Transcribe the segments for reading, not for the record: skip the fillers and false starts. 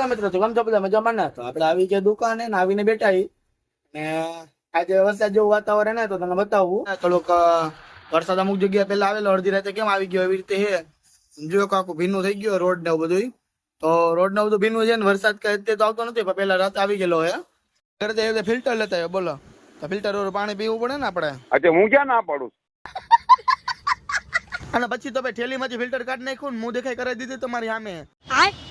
Hello મિત્રો, તો કેમ છો બધા? મજામાં ને? તો આપણે આવી ગયા દુકાને ને આવીને બેઠા ને આજે વરસાદ જેવું વાતાવરણ ને તો તમને બતાવું થોડુંક વરસાદ અમુક જગ્યાએ પેલા આવેલો, અડધી રાતે કેમ આવી ગયો એવી રીતે હે. જો આખું ભીનું થઈ ગયો રોડ ને બધું. તો રોડ ને બધું ભીનું છે ને વરસાદ કઈ તો આવતો નથી, પણ પેલા રાતે આવી ગયેલો હે. ઘરે ફિલ્ટર લેતા આવ્યો, બોલો. તો ફિલ્ટર પાણી પીવું પડે ને આપણે. અચ્છા, હું ક્યાં ના પાડું. અને પછી તો ભાઈ થેલીમાંથી ફિલ્ટર કાઢી નાખ્યું ને મું દેખાઈ કરાવી દીધી તમારી સામે.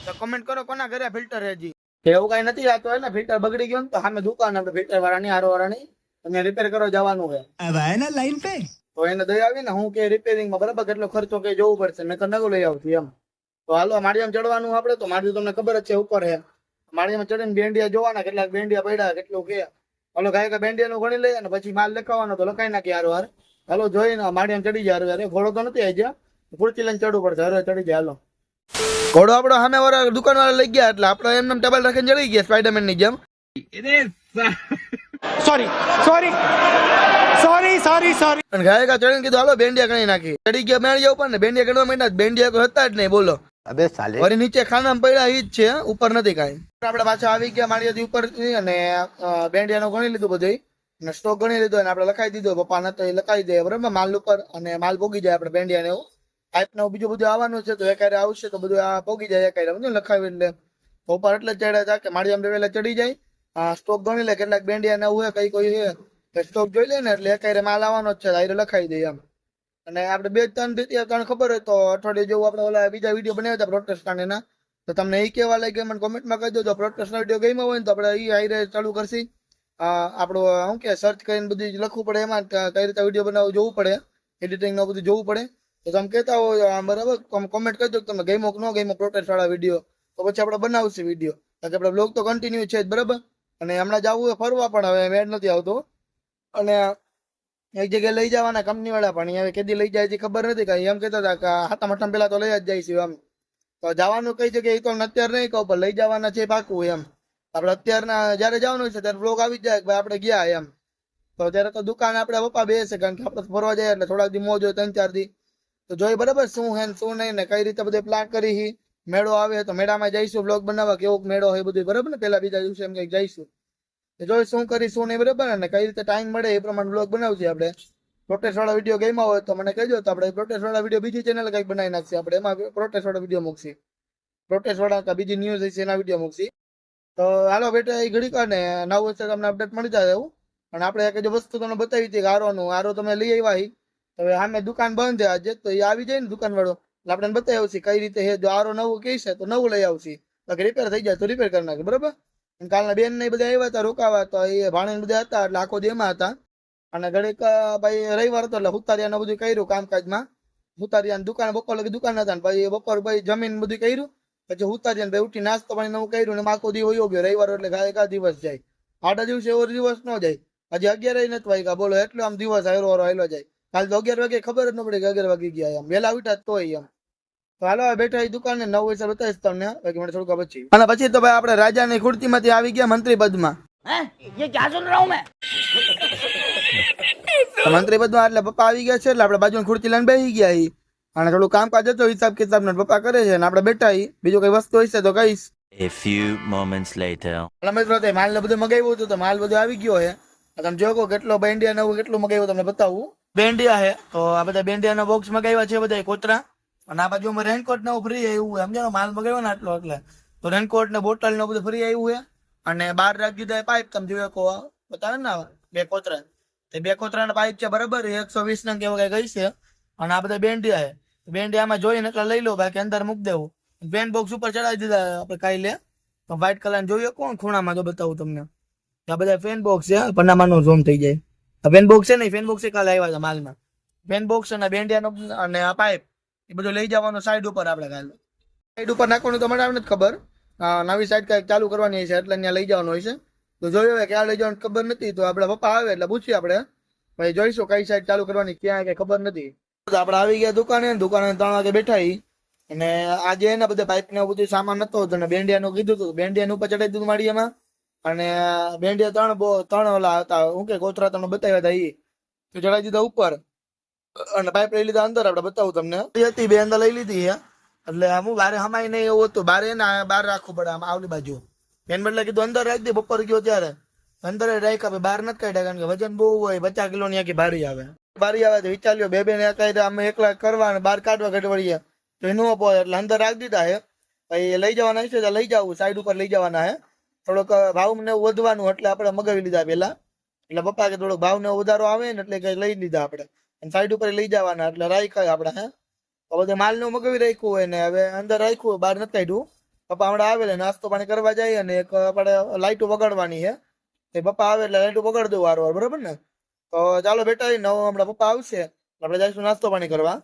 તો કમેન્ટ કરો કોના ઘરે ફિલ્ટર હે જી. એવું કઈ નથી આતો હે ને, ફિલ્ટર બગડી ગયો ને તો સામે દુકાન આપણે ફિલ્ટર વાળાની હારો વાળાની તમે રિપેર કરવા જવાનું છે. अब आए ना लाइन पे તો એને દઈ આવી ને હું કે રિપેરિંગ માં બરાબર કેટલો ખર્ચો કે જોવું પડશે, મેં નવું લઈ આવતું એમ. તો હાલો માળિયામાં ચડવાનું આપણે. તો માળિયું તમને ખબર જ છે ઉપર હે. માળિયામાં ચડીને બેંડિયા જોવાના, કેટલાક બેંડિયા પડ્યા કેટલું કે હાલો ગાય બેંડિયા નું ગણી લઈએ અને પછી માલ લખાવાનો તો લખાઈ નાખી હારો હાર. હાલો જોઈને માળિયામાં ચડી જાય. અરે ઘોડો તો નથી આવી ગયા, ખુરચી લઈને ચડવું પડશે. હવે ચડી જાય. હાલો ઘોડો આપણો સામે વાળા દુકાન વાળા લઈ ગયા એટલે આપણે એમને ટેબલ રાખીને ચડી ગયા સ્પાઈડરમેન ની જેમ. Sorry sorry sorry sorry sorry અને ગાયકા ચડીને કીધું હાલો બેંડિયા ગણી નાખી. ચડી ગયા મેળિયા ઉપર ને બેંડિયા ગણવા માંડ્યા. બેંડિયા કોઈ હતા જ નહીં, બોલો. अबे साले વળી નીચે ખાનામાં પડ્યા ઈ જ છે, ઉપર નથી કાંઈ. આપણે પાછા આવી ગયા માળિયાથી ઉપર અને બેંડિયાનો ગણી લીધું બધું અને સ્ટોક ગણી લીધો અને આપણે લખાઈ દીધો. પપ્પા નતો એ લખાઈ દે બરાબર માલ ઉપર, અને માલ પોગી જાય આપણે બેંડિયાને એવું પાઇપ ને બીજું બધું આવવાનું છે. તો એકારે આવશે તો બધું આ પોગી જાય એકારે લખાવી એટલે ઉપર એટલે ચડ્યા હતા કે માળિયામાં વેલા ચડી જાય. સ્ટોક ગણી લે કેટલાક બેંડિયા ને એવું કઈ કોઈ છે સ્ટોક જોઈ લે ને એટલે એકારે માલ આવવાનો જ છે, આયરે લખાઈ દઈએ એમ. અને આપણે 2-3 ખબર હોય તો અઠવાડિયે જેવું આપણે ઓલા બીજા વિડીયો બનાવ્યા હતા પ્રોટેસ્ટન્ટ એના, તો તમને એ કેવા લાગે મને કોમેન્ટમાં કહી દો. પ્રોટેસ્ટના વિડીયો ગમ્યા હોય ને તો આપણે એ આયરે ચાલુ કરશી. આપણું શું કે સર્ચ કરીને બધું લખવું પડે, એમાં કઈ રીતે વિડીયો બનાવવું જોવું પડે, એડિટિંગ ને બધું જોવું પડે. તો તમે કહેતા હોય બરાબર, કોમેન્ટ કરજો કે તમે ગમ્યો કે ન ગમ્યો પ્રોટેસ્ટ વાળા વિડીયો, તો પછી આપણે બનાવશું વિડીયો. કારણ કે આપણે બ્લોગ તો કન્ટિન્યુ છે જ બરાબર. અને હમણાં જવું હોય ફરવા પણ હવે મેળ નથી આવતો. અને એક જગ્યાએ લઈ જવાના કંપની વાળા પણ હવે કેદી લઈ જાય છે ખબર નથી. કઈ એમ કહેતા હતા કે હાથા મઠમ પેલા તો લઈ જ જઈશું એમ. તો જવાનું કઈ જગ્યાએ તો અત્યારે નહીં કહું, પણ લઈ જવાના છે પાકું એમ. આપણે અત્યારના જયારે જવાનું છે ત્યારે બ્લોગ આવી જાય કે ભાઈ આપણે ગયા એમ. તો ત્યારે તો દુકાન આપણે પપ્પા બેસે, કારણ કે આપણે ફરવા જાય એટલે થોડાક દી મોજ હોય 3-4 દી. તો જોઈ બરાબર શું હે શું નહીં ને કઈ રીતે બધે પ્લાન કરી. મેળો આવે તો મેળામાં જઈશું બ્લોગ બનાવવા, કેવો મેળો હોય બધું બરાબર ને. પેલા બીજા દિવસે એમ કઈક જઈશું, જોઈ શું કરી શું નહીં બરાબર ને કઈ રીતે ટાઈમ મળે એ પ્રમાણે બ્લોગ બનાવશે આપણે. પ્રોટેસ્ટ વાળા વિડીયો ગમ્યા હોય તો મને કહેજો, તો આપણે પ્રોટેસ્ટ વાળા વિડીયો બીજી ચેનલ કઈક બનાવી નાખશે આપણે, એમાં પ્રોટેસ્ટ વાળા વિડીયો મૂકશે. પ્રોટેસ્ટ વાળા બીજી ન્યૂઝ હશે એના વિડીયો મૂકશે. તો હાલો બેટા એ ઘડી કાઢે નવું હશે તમને અપડેટ મળી જાય એવું. અને આપણે એક જ વસ્તુ તમને બતાવી હતી કે આરો તમે લઈ આવ્યા. હવે સામે દુકાન બંધ છે આજે, તો એ આવી જાય ને દુકાન વાળો એટલે આપણે બતાવી આવશે કઈ રીતે હે. જો આરો નવું કહેશે તો નવું લઈ આવશે, રિપેર થઈ જાય તો રિપેર કરી નાખે બરાબર. કાલના બેન ને બધા આવ્યા હતા રોકાવા, તો એ ભાણે બધા હતા એટલે આખો દી એમાં હતા. અને ઘડીક ભાઈ રવિવાર હતો એટલે હુતારિયાને બધું કર્યું કામકાજમાં. હુતારિયાની દુકાન બપોર લગી દુકાન હતા ને પછી બપોર ભાઈ જમીન બધું કર્યું. પછી હુતારિયાને ભાઈ ઉઠી નાસ્તો પાણી નવું કર્યું ને આખો દી હોયો ગયો. રવિવાર એટલે ગાય દિવસ જાય, આડા દિવસે એવો દિવસ ન જાય. હજી 11 નથી વાગ્યા, બોલો એટલો આમ દિવસ હાલો જાય. કાલ તો 11 વાગે ખબર જ ન પડે કે 11 વાગી ગયા એમ, વહેલા ઉઠ્યા તોય એમ. તો હાલો બેઠા એ દુકાન ને 9 વાગે બતાવીશ તમને મને થોડુંક પછી. અને પછી તો ભાઈ આપણે રાજાની ખુરતી માંથી આવી ગયા મંત્રી પદમાં. મંત્રી પદમાં એટલે પપ્પા આવી ગયા છે એટલે આપણે બાજુ ખુરતી લઈને બેસી ગયા. અને થોડું કામકાજ હતો હિસાબ કિતાબ ને પપ્પા કરે છે ને આપણે બેઠા. બીજું કઈ વસ્તુ હશે તો કહીશ. A few moments later. મિત્રો માલ ને બધું મગાવ્યું હતું તો માલ બધું આવી ગયો છે. તમે જોકો કેટલો બેંડિયા નવું કેટલું મગાવ્યું તમને બતાવું. બેંડિયા છે તો આ બધા બેંડિયા નો બોક્સ મગાવ્યા છે બધા કોતરા. અને આ બાજુ રેનકોટ નવું ફ્રી આવ્યું સમજાનો માલ મગાવ્યો ને આટલો એટલે. તો રેનકોટ ને બોટલ ને બધું ફ્રી આવ્યું છે. અને 12 રાખી દીધા પાઇપ તમે જોયો કો બતાવે ને 2 કોતરા. તે 2 કોતરા ના પાઇપ છે બરાબર 120 ના કેવું કઈ ગઈ છે. અને આ બધા બેંડિયા છે. બેંડિયામાં જોઈને એટલે લઈ લો બાકી અંદર મૂકી દેવું. પેન બોક્સ ઉપર ચડાવી દીધા આપણે કાઈ લે તો વ્હાઈટ કલર જોયો કોણ ખૂણામાં તો બતાવું તમને. આ બધા પેન બોક્સ છે, પન્નામાં ઝૂમ થઈ જાય. આ પેન બોક્સ છે ને પેન બોક્સ કાલે આવ્યા હતા માલમાં. પેન બોક્સ અને બેંડિયાનો અને આ પાઇપ એ બધું લઈ જવાનું સાઈડ ઉપર. આપણે કાલે સાઈડ ઉપર નાખવાનું તો મને નથી ખબર, નવી સાઈડ કઈક ચાલુ કરવાની છે એટલે ત્યાં લઈ જવાનું હોય છે. તો જોયું હવે ક્યાં લઈ જવાનું ખબર નથી, તો આપણા પપ્પા આવે એટલે પૂછીએ આપણે ભાઈ જોઈશું કઈ સાઈડ ચાલુ કરવાની ક્યાં કઈ ખબર નથી. તો આપણે આવી ગયા દુકાને 3 વાગે બેઠા. અને આજે એના બધા પાઇપ ને બધું સામાન નતો અને બેંડિયાનું કીધું હતું, બેંડિયાનું ઉપર ચડાવી દીધું માળીયામાં. અને બેંડિયા 3 ઓલા હતા હું કે કોતરા તમને બતાવ્યા હતા એ તો ચડાવી દીધા ઉપર. અને પાઇપ લઈ લીધા અંદર. આપણે બતાવું તમને હતી 2 અંદર લઈ લીધી છે. એટલે આમ બારે હમાય નહીં એવું હતું, બારે ને બહાર રાખવું પડે આમ આવલી બાજુ. બેન બદલે કીધું અંદર રાખી દે, બપોર ગયો ત્યારે અંદર જ રાખ્યા, બહાર નથી કાઢ્યા કારણ કે વજન બહુ હોય, 50 કિલો ની આખી બારી આવે. બારી આવે તો વિચાર લ્યો, બે ને કાંઈ અમે એકલા કરવા અને બહાર કાઢવા ઘટવડીએ તો એ ન પડે, એટલે અંદર રાખી દીધા હે. પછી લઈ જવાના છે તો લઈ જવું, સાઈડ ઉપર લઈ જવાના હે. થોડોક ભાવ ને વધવાનું એટલે આપણે મગાવી લીધા પેલા. એટલે પપ્પા કે થોડોક ભાવ ને વધારો આવે ને એટલે કઈ લઈ લીધા આપણે, અને સાઈડ ઉપર લઈ જવાના એટલે રાખ્યા આપણે. હે તો બધે માલ નું મગાવી રાખ્યું હોય ને હવે અંદર રાખ્યું હોય, બહાર નથી કાઢ્યું. પપ્પા હમણાં આવે એટલે નાસ્તો પાણી કરવા જાય, અને એક આપણે લાઈટો વગાડવાની છે. એ પપ્પા આવે એટલે લાઈટો વગાડ દઉં વારવાર, બરોબર ને? તો ચાલો બેટા, નવો હમણાં પપ્પા આવશે આપણે જઈશું નાસ્તો પાણી કરવા.